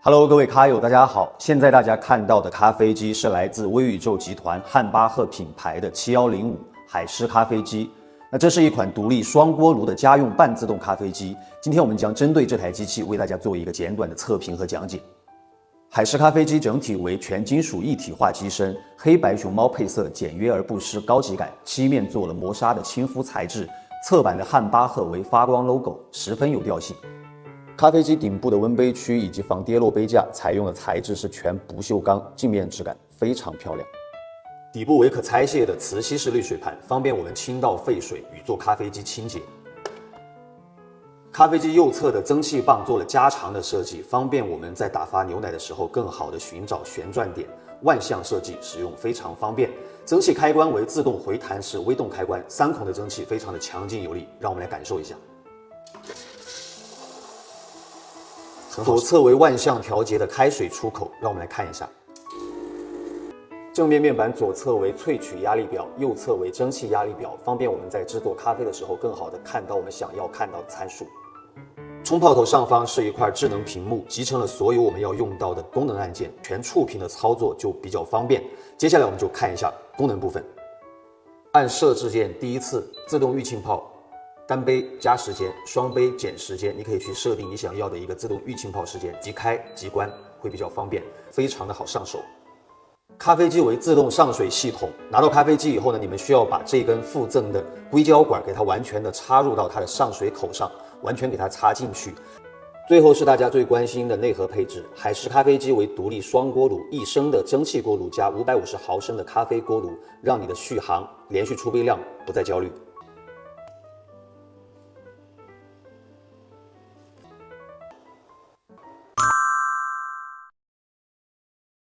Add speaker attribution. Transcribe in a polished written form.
Speaker 1: Hello， 各位咖友，大家好！现在大家看到的咖啡机是来自微宇宙集团汉巴赫品牌的7105海狮咖啡机。那这是一款独立双锅炉的家用半自动咖啡机。今天我们将针对这台机器为大家做一个简短的测评和讲解。海狮咖啡机整体为全金属一体化机身，黑白熊猫配色，简约而不失高级感。漆面做了磨砂的亲肤材质，侧板的汉巴赫为发光 logo， 十分有调性。咖啡机顶部的温杯区以及防跌落杯架采用的材质是全不锈钢，镜面质感非常漂亮。底部为可拆卸的磁吸式滤水盘，方便我们倾倒废水与做咖啡机清洁。咖啡机右侧的蒸汽棒做了加长的设计，方便我们在打发牛奶的时候更好的寻找旋转点。万向设计，使用非常方便。蒸汽开关为自动回弹式微动开关，3孔的蒸汽非常的强劲有力，让我们来感受一下。左侧为万向调节的开水出口，让我们来看一下。正面面板左侧为萃取压力表，右侧为蒸汽压力表，方便我们在制作咖啡的时候更好的看到我们想要看到的参数。冲泡头上方是一块智能屏幕，集成了所有我们要用到的功能按键，全触屏的操作就比较方便。接下来我们就看一下功能部分。按设置键第一次自动预浸泡，单杯加时间，双杯减时间，你可以去设定你想要的一个自动预浸泡时间，即开即关，会比较方便，非常的好上手。咖啡机为自动上水系统，拿到咖啡机以后呢，你们需要把这根附赠的硅胶管给它完全的插入到它的上水口上，完全给它插进去。最后是大家最关心的内核配置，海狮咖啡机为独立双锅炉，1升的蒸汽锅炉加550毫升的咖啡锅炉，让你的续航、连续出杯量不再焦虑。